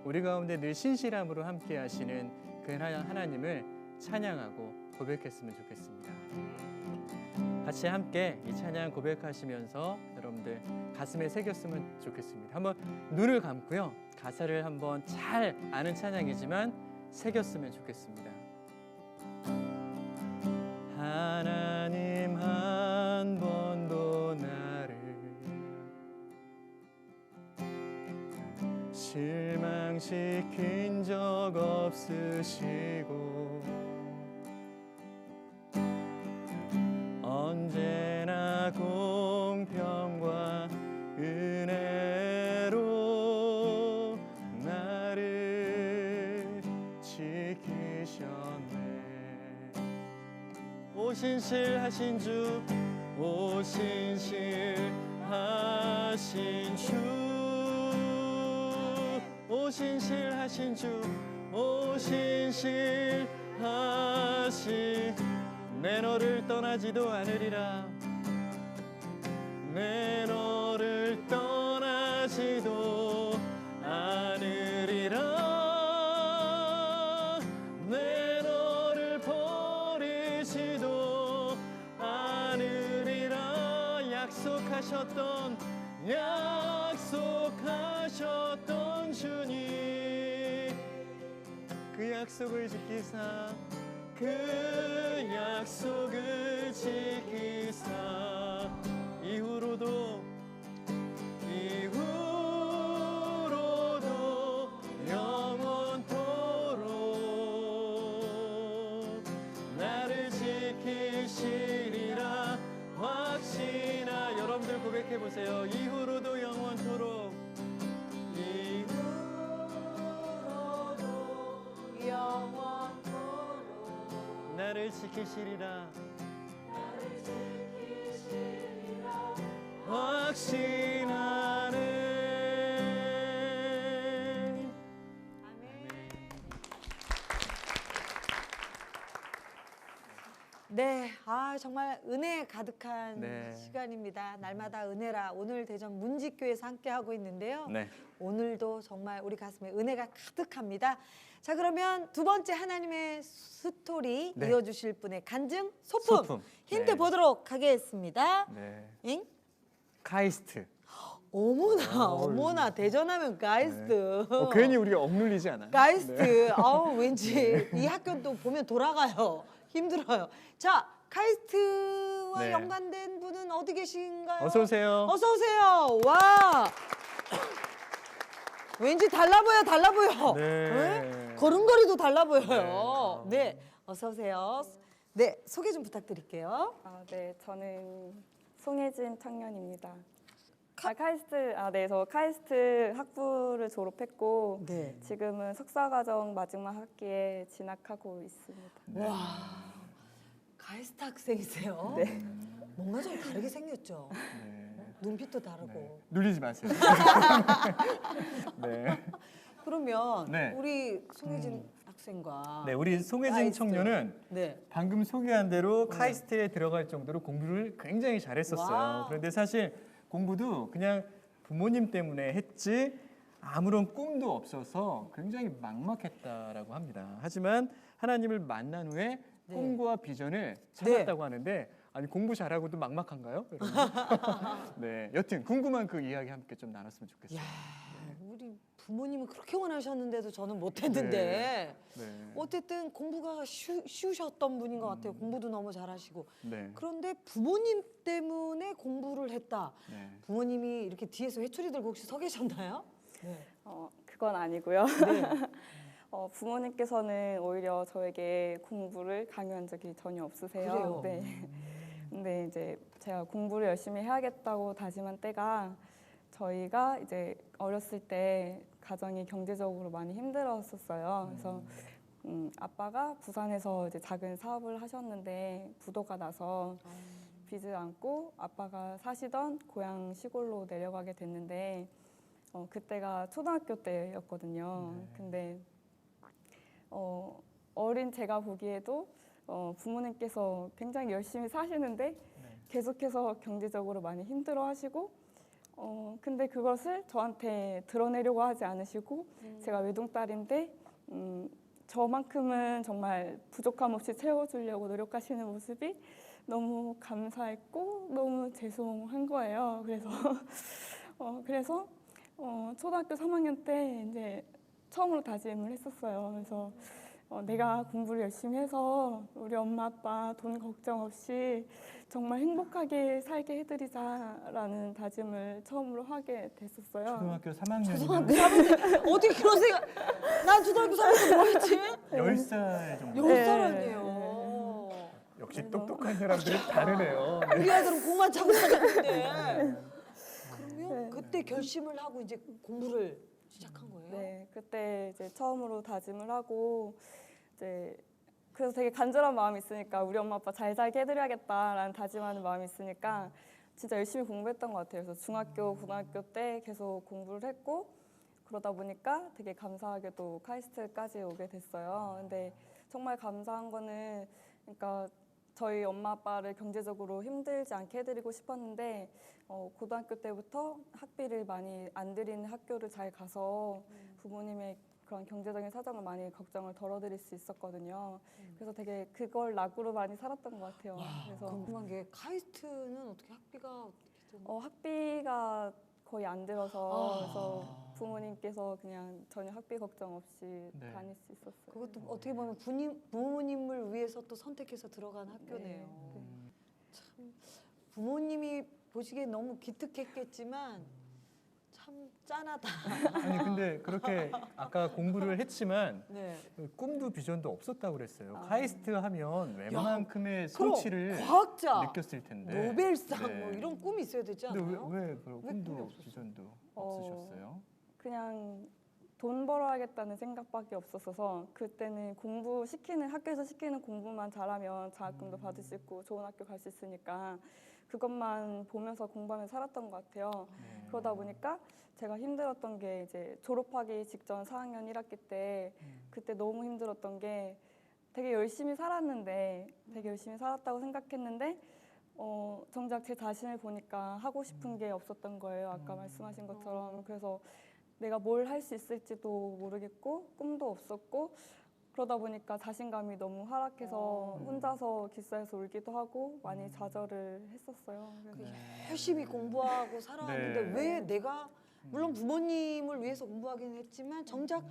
우리 가운데 늘 신실함으로 함께 하시는 그 하나님을 찬양하고 고백했으면 좋겠습니다. 같이 함께 이 찬양 고백하시면서 여러분들 가슴에 새겼으면 좋겠습니다. 한번 눈을 감고요. 가사를 한번 잘 아는 찬양이지만 새겼으면 좋겠습니다. 하나님 한 번도 나를 실망시킨 적 없으시고 언제나 공평과 은혜로 나를 지키셨네. 오신실하신 주, 오신실하신 주, 오신실하신 주, 오신실하신 내 너를 떠나지도 않으리라. 내 너를 떠나지도 않으리라. 내 너를 버리지도 않으리라. 약속하셨던 주님, 그 약속을 지키사, 그 약속을 지키사 이후로도 지키시리라 확신하. 여러분들 고백해 보세요. 이후로도 영원토록. 이후로도 영원토록 나를 지키시리라. 확신하네. 네, 정말 은혜 가득한 네. 시간입니다. 날마다 은혜라 오늘 대전 문직교에서 함께 하고 있는데요. 네. 오늘도 정말 우리 가슴에 은혜가 가득합니다. 자, 그러면 두 번째 하나님의 스토리 네. 이어주실 분의 간증 소품, 소품. 힌트 네. 보도록 하겠습니다. 네. 잉? 카이스트. 어머나, 어머나, 대전하면 가이스트. 괜히 우리가 억눌리지 않아요? 가이스트. 네. 왠지 이 학교는 또 보면 돌아가요. 힘들어요. 자, 카이스트와 네. 연관된 분은 어디 계신가요? 어서 오세요. 어서 오세요. 와. 왠지 달라 보여, 달라 보여. 네. 걸음걸이도 달라 보여요. 네, 어서 오세요. 네, 소개 좀 부탁드릴게요. 네, 저는 송혜진 청년입니다. 저 카이스트 학부를 졸업했고 네. 지금은 석사과정 마지막 학기에 진학하고 있습니다. 와, 가이스트 학생이세요? 네. 뭔가 좀 다르게 생겼죠? 네. 눈빛도 다르고. 네. 눌리지 마세요. 네. 그러면 네. 우리 송혜진 학생과 네, 우리 송혜진 카이스트. 청년은 네. 방금 소개한 대로 카이스트에 들어갈 정도로 공부를 굉장히 잘했었어요. 와우. 그런데 사실 공부도 그냥 부모님 때문에 했지 아무런 꿈도 없어서 굉장히 막막했다라고 합니다. 하지만 하나님을 만난 후에 네. 꿈과 비전을 찾았다고 하는데 아니 공부 잘하고도 막막한가요? 여러분? 네, 여튼 궁금한 그 이야기 함께 좀 나눴으면 좋겠어요. 야, 우리 부모님은 그렇게 원하셨는데도 저는 못했는데 네. 어쨌든 공부가 쉬우셨던 분인 것 같아요. 공부도 너무 잘하시고. 네. 그런데 부모님 때문에 공부를 했다. 네. 부모님이 이렇게 뒤에서 회초리 들고 혹시 서 계셨나요? 네. 그건 아니고요. 네. 부모님께서는 오히려 저에게 공부를 강요한 적이 전혀 없으세요. 그래요? 네. 근데 이제 제가 공부를 열심히 해야겠다고 다짐한 때가 저희가 이제 어렸을 때 가정이 경제적으로 많이 힘들었었어요. 그래서 아빠가 부산에서 이제 작은 사업을 하셨는데 부도가 나서 빚을 안고 아빠가 사시던 고향 시골로 내려가게 됐는데 그때가 초등학교 때였거든요. 근데 어린 제가 보기에도 부모님께서 굉장히 열심히 사시는데 계속해서 경제적으로 많이 힘들어하시고 근데 그것을 저한테 드러내려고 하지 않으시고 제가 외동딸인데 저만큼은 정말 부족함 없이 채워주려고 노력하시는 모습이 너무 감사했고 너무 죄송한 거예요. 그래서 초등학교 3학년 때 이제 처음으로 다짐을 했었어요. 그래서 내가 공부를 열심히 해서 우리 엄마 아빠 돈 걱정 없이 정말 행복하게 살게 해드리자라는 다짐을 처음으로 하게 됐었어요. 초등학교 3학년. 초등학교 3학년 어떻게 그런 생각? 난 초등학교 3학년 뭐 했지? 10살 정도. 10살 아니에요. 역시 똑똑한 사람들이 다르네요. 네. 우리 아들은 공만 차고 다녔는데. 그러면 그때 결심을 하고 이제 공부를 시작한 거예요? 네, 그때 이제 처음으로 다짐을 하고 이제 그래서 되게 간절한 마음이 있으니까 우리 엄마 아빠 잘 살게 해드려야겠다라는 다짐하는 마음이 있으니까 진짜 열심히 공부했던 것 같아요. 그래서 중학교, 고등학교 때 계속 공부를 했고 그러다 보니까 되게 감사하게도 카이스트까지 오게 됐어요. 근데 정말 감사한 거는 그러니까 저희 엄마 아빠를 경제적으로 힘들지 않게 해드리고 싶었는데 고등학교 때부터 학비를 많이 안 들이는 학교를 잘 가서 부모님의 그런 경제적인 사정을 많이 걱정을 덜어드릴 수 있었거든요. 그래서 되게 그걸 낙으로 많이 살았던 것 같아요. 그래서 궁금한 게 카이스트는 어떻게 학비가 어떻게 좀 학비가 거의 안 들어서 그래서 부모님께서 그냥 전혀 학비 걱정 없이 네. 다닐 수 있었어요. 그것도 어떻게 보면 부모님을 위해서 또 선택해서 들어간 학교네요. 참 부모님이 보시기에 너무 기특했겠지만 참 참 짠하다. 아니 근데 그렇게 아까 공부를 했지만 네. 꿈도 비전도 없었다고 그랬어요. 아. 카이스트 하면 웬만큼의 그럼 성취를 과학자, 느꼈을 텐데. 노벨상 네. 뭐 이런 꿈이 있어야 되지 근데 않아요? 왜 그런 왜 꿈이 꿈도 없었어요? 비전도 어, 없으셨어요? 그냥 돈 벌어야겠다는 생각밖에 없었어서 그때는 학교에서 시키는 공부만 잘하면 장학금도 받을 수 있고 좋은 학교 갈 수 있으니까 그것만 보면서 공부하면서 살았던 것 같아요. 네. 그러다 보니까 제가 힘들었던 게 이제 졸업하기 직전 4학년 1학기 때 그때 너무 힘들었던 게 되게 열심히 살았는데 되게 열심히 살았다고 생각했는데 정작 제 자신을 보니까 하고 싶은 게 없었던 거예요. 아까 말씀하신 것처럼. 그래서 내가 뭘 할 수 있을지도 모르겠고 꿈도 없었고 그러다 보니까 자신감이 너무 하락해서 혼자서 기싸에서 울기도 하고 많이 좌절을 했었어요. 그래서 열심히 공부하고 살아왔는데 네. 왜 내가 물론 부모님을 위해서 공부하긴 했지만 정작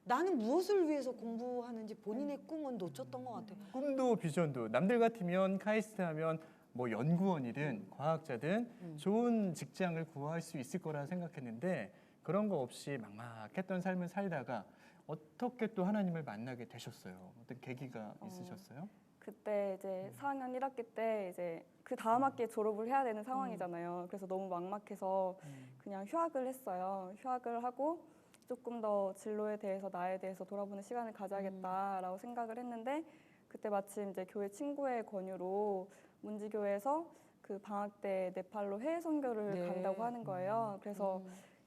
나는 무엇을 위해서 공부하는지 본인의 꿈은 놓쳤던 것 같아요. 꿈도 비전도 남들 같으면 카이스트 하면 뭐 연구원이든 과학자든 좋은 직장을 구할 수 있을 거라 생각했는데 그런 거 없이 막막했던 삶을 살다가 어떻게 또 하나님을 만나게 되셨어요? 어떤 계기가 있으셨어요? 그때 이제 4학년 1학기 때 이제 그 다음 학기에 졸업을 해야 되는 상황이잖아요. 그래서 너무 막막해서 그냥 휴학을 했어요. 휴학을 하고 조금 더 진로에 대해서 나에 대해서 돌아보는 시간을 가져야겠다라고 생각을 했는데 그때 마침 이제 교회 친구의 권유로 문지교에서 그 방학 때 네팔로 해외 선교를 네. 간다고 하는 거예요. 그래서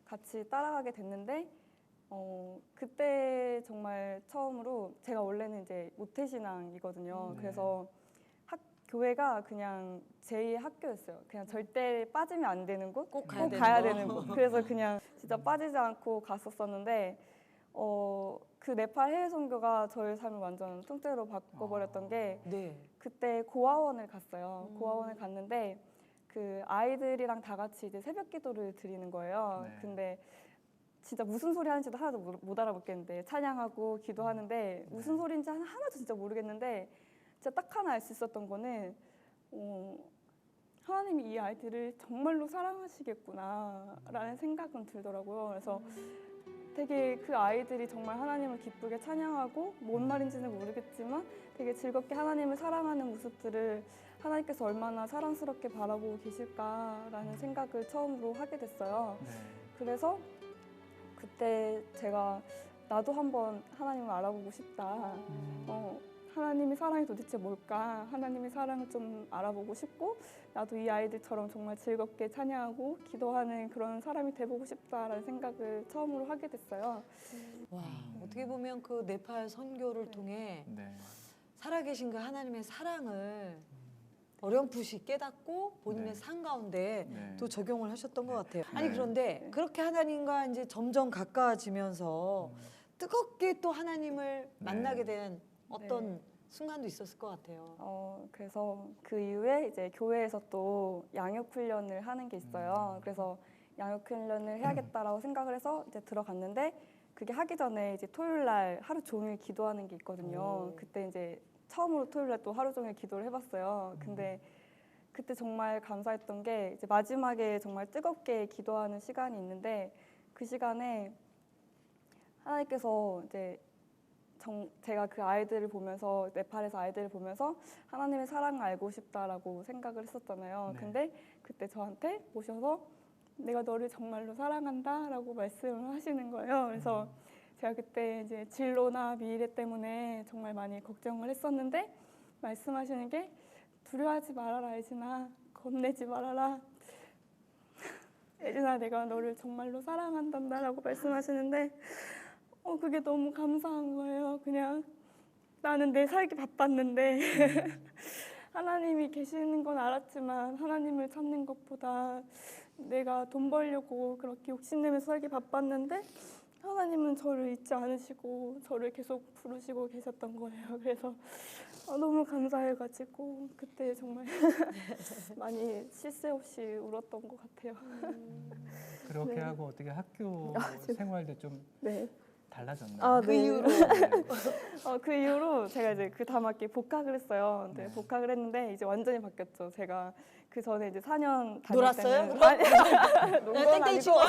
같이 따라가게 됐는데 그때 정말 처음으로 제가 원래는 이제 모태신앙이거든요. 네. 그래서 교회가 그냥 제2의 학교였어요. 그냥 절대 빠지면 안 되는 곳, 꼭 꼭 가야 가야 되는 되는 곳. 그래서 그냥 진짜 빠지지 않고 갔었었는데 그 네팔 해외 선교가 저의 삶을 완전 통째로 바꿔버렸던 게 네. 그때 고아원을 갔어요. 고아원을 갔는데 그 아이들이랑 다 같이 이제 새벽 기도를 드리는 거예요. 네. 근데 진짜 무슨 소리 하는지도 하나도 못 알아듣겠는데 찬양하고 기도하는데 무슨 소리인지 하나도 진짜 모르겠는데 진짜 딱 하나 알 수 있었던 거는 하나님이 이 아이들을 정말로 사랑하시겠구나라는 생각은 들더라고요. 그래서 되게 그 아이들이 정말 하나님을 기쁘게 찬양하고 뭔 말인지는 모르겠지만 되게 즐겁게 하나님을 사랑하는 모습들을 하나님께서 얼마나 사랑스럽게 바라보고 계실까라는 생각을 처음으로 하게 됐어요. 네. 그래서 그때 제가 나도 한번 하나님을 알아보고 싶다. 하나님의 사랑이 도대체 뭘까? 하나님의 사랑을 좀 알아보고 싶고 나도 이 아이들처럼 정말 즐겁게 찬양하고 기도하는 그런 사람이 돼보고 싶다라는 생각을 처음으로 하게 됐어요. 와, 어떻게 보면 그 네팔 선교를 통해 네. 살아계신 그 하나님의 사랑을 어렴풋이 깨닫고 본인의 네. 삶 가운데 네. 또 적용을 하셨던 것 같아요. 네. 아니 그런데 그렇게 하나님과 이제 점점 가까워지면서 뜨겁게 또 하나님을 만나게 된 어떤 순간도 있었을 것 같아요. 그래서 그 이후에 이제 교회에서 또 양육 훈련을 하는 게 있어요. 그래서 양육 훈련을 해야겠다라고 생각을 해서 이제 들어갔는데 그게 하기 전에 이제 토요일 날 하루 종일 기도하는 게 있거든요. 그때 이제 처음으로 토요일 날 또 하루 종일 기도를 해봤어요. 근데 그때 정말 감사했던 게 이제 마지막에 정말 뜨겁게 기도하는 시간이 있는데 그 시간에 하나님께서 이제 제가 그 아이들을 보면서 네팔에서 아이들을 보면서 하나님의 사랑을 알고 싶다라고 생각을 했었잖아요. 네. 근데 그때 저한테 오셔서 내가 너를 정말로 사랑한다라고 말씀을 하시는 거예요. 그래서 제가 그때 이제 진로나 미래 때문에 정말 많이 걱정을 했었는데 말씀하시는 게 두려워하지 말아라 예진아, 겁내지 말아라 예진아, 내가 너를 정말로 사랑한단다라고 말씀하시는데 그게 너무 감사한 거예요. 그냥 나는 내 살기 바빴는데 하나님이 계시는 건 알았지만 하나님을 찾는 것보다 내가 돈 벌려고 그렇게 욕심내면서 살기 바빴는데 하나님은 저를 잊지 않으시고 저를 계속 부르시고 계셨던 거예요. 그래서 너무 감사해가지고 그때 정말 많이 쉴 새 없이 울었던 것 같아요. 그렇게 네. 하고 어떻게 학교 생활도 좀 네. 달라졌나요? 아, 그 네. 이후로 그 이후로 제가 이제 그 다음 학기에 복학을 했어요. 근데 네. 복학을 했는데 이제 완전히 바뀌었죠. 제가 그 전에 이제 4년 다닐 놀았어요? 때는 그럼? 아니, 논 건 땡땡 아니고 치고 와?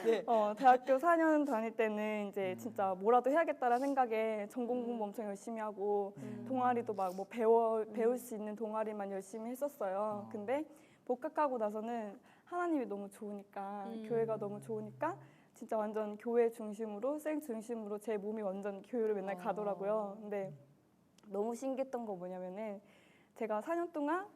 네. 대학교 4년 다닐 때는 이제 진짜 뭐라도 해야겠다라는 생각에 전공 공부 엄청 열심히 하고 동아리도 막 뭐 배울 수 있는 동아리만 열심히 했었어요. 근데 복학하고 나서는 하나님이 너무 좋으니까 교회가 너무 좋으니까 진짜 완전 교회 중심으로 생 중심으로 제 몸이 완전 교회를 맨날 가더라고요. 근데 너무 신기했던 거 뭐냐면은 제가 4년 동안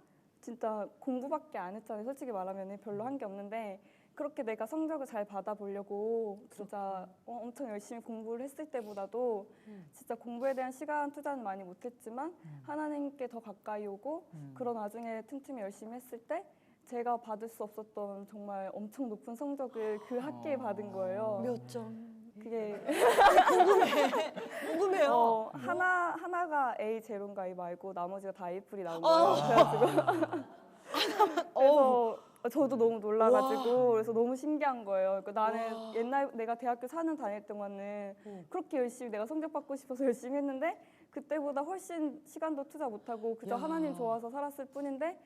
진짜 공부밖에 안 했잖아요. 솔직히 말하면 별로 한 게 없는데 그렇게 내가 성적을 잘 받아보려고 진짜 엄청 열심히 공부를 했을 때보다도 진짜 공부에 대한 시간 투자는 많이 못했지만 하나님께 더 가까이 오고 그런 와중에 틈틈이 열심히 했을 때 제가 받을 수 없었던 정말 엄청 높은 성적을 그 학기에 받은 거예요. 몇 점? 그게 궁금해요. 하나가 A0인가 A 말고 나머지가 다 A뿔이 나온 거예요. 그래가지고 그래서 저도 너무 놀라가지고 그래서 너무 신기한 거예요. 그러니까 나는 옛날 내가 대학교 4년 다닐 동안은 그렇게 열심히 내가 성적 받고 싶어서 열심히 했는데 그때보다 훨씬 시간도 투자 못하고 그저 하나님 좋아서 살았을 뿐인데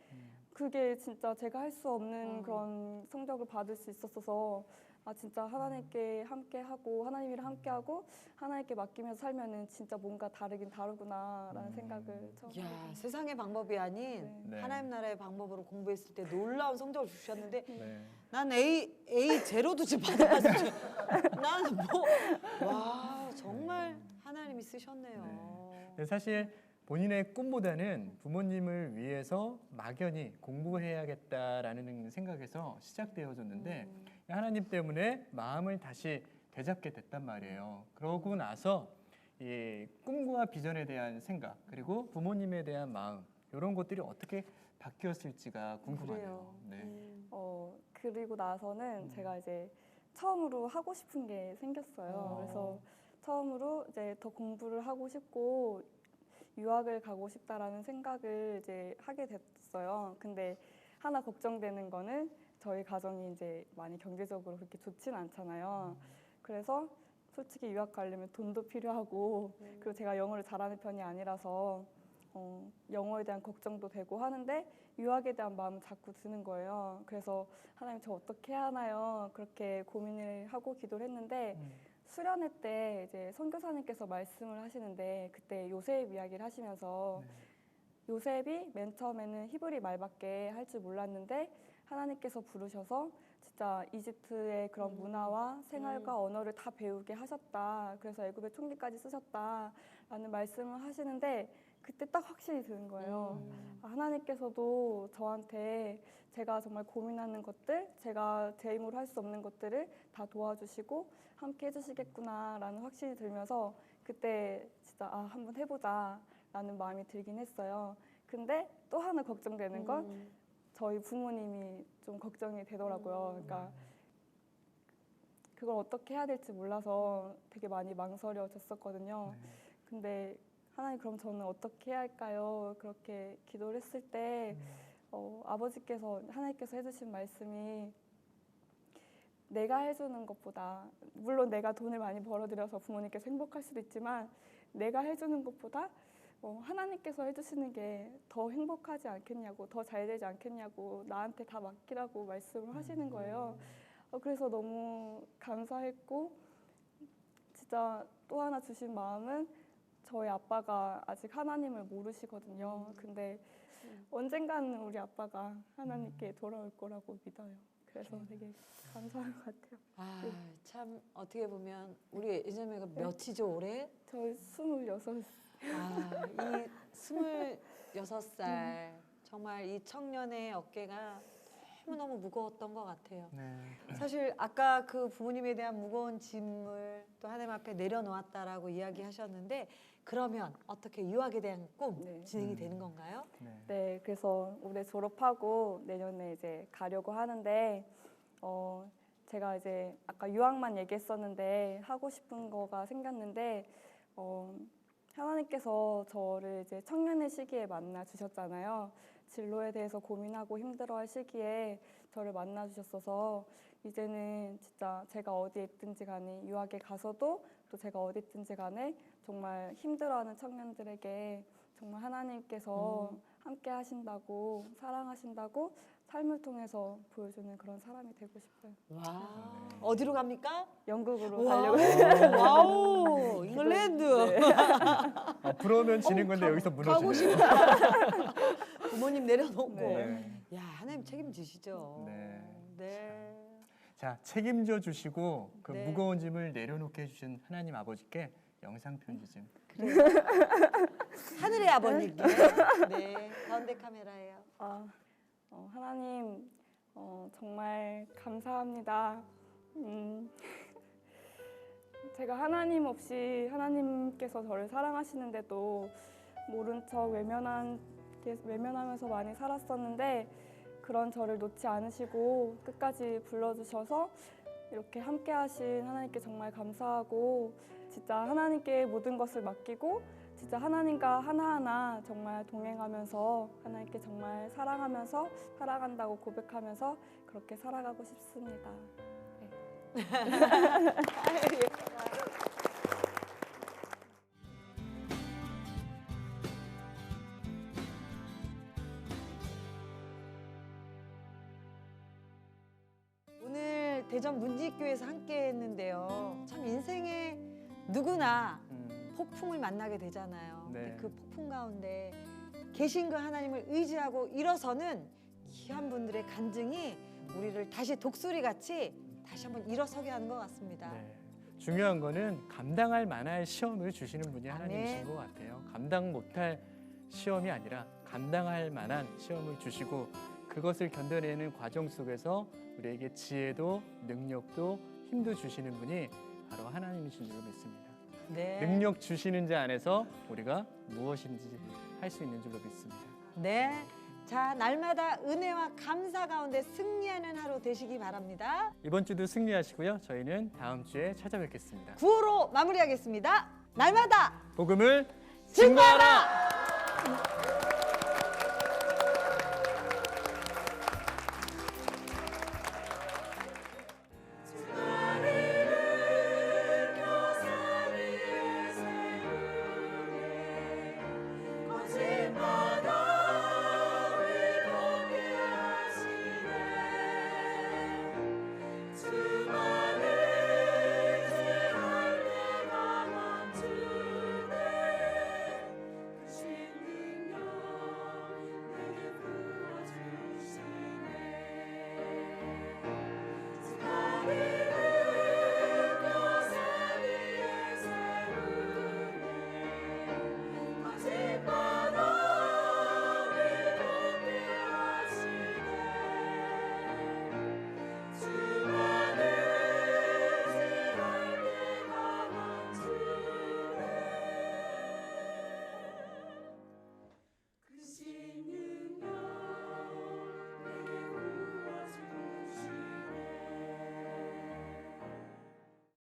그게 진짜 제가 할 수 없는 그런 성적을 받을 수 있었어서 아 진짜 하나님께 함께하고 하나님이랑 함께하고 하나님께 맡기면서 살면은 진짜 뭔가 다르긴 다르구나라는 생각을 처음 하게 야, 됐어요. 세상의 방법이 아닌 네. 하나님 나라의 방법으로 공부했을 때 놀라운 성적을 주셨는데 네. 난 A 제로도 지금 받아가지고 나는 와 정말 하나님이 쓰셨네요. 근데 사실 본인의 꿈보다는 부모님을 위해서 막연히 공부해야겠다라는 생각에서 시작되어졌는데 하나님 때문에 마음을 다시 되잡게 됐단 말이에요. 그러고 나서 이 꿈과 비전에 대한 생각 그리고 부모님에 대한 마음 이런 것들이 어떻게 바뀌었을지가 궁금하네요. 네. 그리고 나서는 제가 이제 처음으로 하고 싶은 게 생겼어요. 그래서 처음으로 이제 더 공부를 하고 싶고 유학을 가고 싶다라는 생각을 이제 하게 됐어요. 근데 하나 걱정되는 거는 저희 가정이 이제 많이 경제적으로 그렇게 좋진 않잖아요. 그래서 솔직히 유학 가려면 돈도 필요하고 그리고 제가 영어를 잘하는 편이 아니라서 영어에 대한 걱정도 되고 하는데 유학에 대한 마음은 자꾸 드는 거예요. 그래서 하나님 저 어떻게 해야 하나요? 그렇게 고민을 하고 기도를 했는데 수련회 때 이제 선교사님께서 말씀을 하시는데 그때 요셉 이야기를 하시면서 요셉이 맨 처음에는 히브리 말밖에 할 줄 몰랐는데 하나님께서 부르셔서 진짜 이집트의 그런 문화와 생활과 언어를 다 배우게 하셨다. 그래서 애굽의 총리까지 쓰셨다라는 말씀을 하시는데 그때 딱 확신이 드는 거예요. 하나님께서도 저한테 제가 정말 고민하는 것들, 제가 제 힘으로 할 수 없는 것들을 다 도와주시고 함께 해주시겠구나라는 확신이 들면서 그때 진짜 한번 해보자라는 마음이 들긴 했어요. 근데 또 하나 걱정되는 건 저희 부모님이 좀 걱정이 되더라고요. 그러니까 그걸 어떻게 해야 될지 몰라서 되게 많이 망설여졌었거든요. 근데 하나님 그럼 저는 어떻게 해야 할까요? 그렇게 기도를 했을 때 아버지께서 하나님께서 해주신 말씀이 내가 해주는 것보다 물론 내가 돈을 많이 벌어들여서 부모님께서 행복할 수도 있지만 내가 해주는 것보다 하나님께서 해주시는 게 더 행복하지 않겠냐고 더 잘 되지 않겠냐고 나한테 다 맡기라고 말씀을 하시는 거예요. 그래서 너무 감사했고 진짜 또 하나 주신 마음은 저희 아빠가 아직 하나님을 모르시거든요. 근데 언젠가는 우리 아빠가 하나님께 돌아올 거라고 믿어요. 그래서 되게 감사한 것 같아요. 참 어떻게 보면 우리 예전에가 몇이죠 올해? 저 26. 이 26살 정말 이 청년의 어깨가 너무너무 무거웠던 것 같아요. 네. 사실 아까 그 부모님에 대한 무거운 짐을 또 하나님 앞에 내려놓았다라고 이야기하셨는데 그러면 어떻게 유학에 대한 꿈 진행이 되는 건가요? 네, 그래서 올해 졸업하고 내년에 이제 가려고 하는데 제가 이제 아까 유학만 얘기했었는데 하고 싶은 거가 생겼는데 하나님께서 저를 이제 청년의 시기에 만나 주셨잖아요. 진로에 대해서 고민하고 힘들어할 시기에 저를 만나 주셨어서 이제는 진짜 제가 어디에 있든지 간에 유학에 가서도 또 제가 어디 있든지 간에 정말 힘들어하는 청년들에게 정말 하나님께서 함께 하신다고 사랑하신다고 삶을 통해서 보여주는 그런 사람이 되고 싶어요. 와. 어디로 갑니까? 영국으로 와우. 가려고 와우. 잉글랜드. 부러우면 지는 건데 여기서 가고 무너지는. 싶다. 부모님 내려놓고. 네. 야, 하나님 책임지시죠. 네. 네. 자, 책임져 주시고 그 네. 무거운 짐을 내려놓게 해주신 하나님 아버지께 영상 편지 좀. 하늘의 아버님께. 네. 가운데 카메라예요. 하나님 정말 감사합니다. 제가 하나님 없이 하나님께서 저를 사랑하시는데도 모른 척 외면하면서 많이 살았었는데 그런 저를 놓지 않으시고 끝까지 불러주셔서 이렇게 함께 하신 하나님께 정말 감사하고 진짜 하나님께 모든 것을 맡기고 진짜 하나님과 하나하나 정말 동행하면서 하나님께 정말 사랑하면서 살아간다고 고백하면서 그렇게 살아가고 싶습니다. 네. 오늘 대전 문지교에서 함께 했는데요. 참 인생에 누구나 폭풍을 만나게 되잖아요. 네. 근데 그 폭풍 가운데 계신 그 하나님을 의지하고 일어서는 귀한 분들의 간증이 우리를 다시 독수리같이 다시 한번 일어서게 하는 것 같습니다. 네. 중요한 거는 감당할 만한 시험을 주시는 분이 아멘. 하나님이신 것 같아요. 감당 못할 시험이 아니라 감당할 만한 시험을 주시고 그것을 견뎌내는 과정 속에서 우리에게 지혜도 능력도 힘도 주시는 분이 바로 하나님이신 줄 믿습니다. 네. 능력 주시는 자 안에서 우리가 무엇인지 할 수 있는 줄로 믿습니다. 네. 자, 날마다 은혜와 감사 가운데 승리하는 하루 되시기 바랍니다. 이번 주도 승리하시고요. 저희는 다음 주에 찾아뵙겠습니다. 9호로 마무리하겠습니다. 날마다 복음을 증거하라!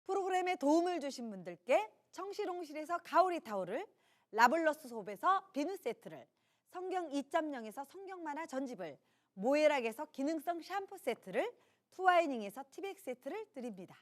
프로그램에 도움을 주신 분들께 청실홍실에서 가오리 타올을, 라블러스 솝에서 비누 세트를, 성경 2.0에서 성경 만화 전집을, 모에락에서 기능성 샴푸 세트를, 투와이닝에서 티백 세트를 드립니다.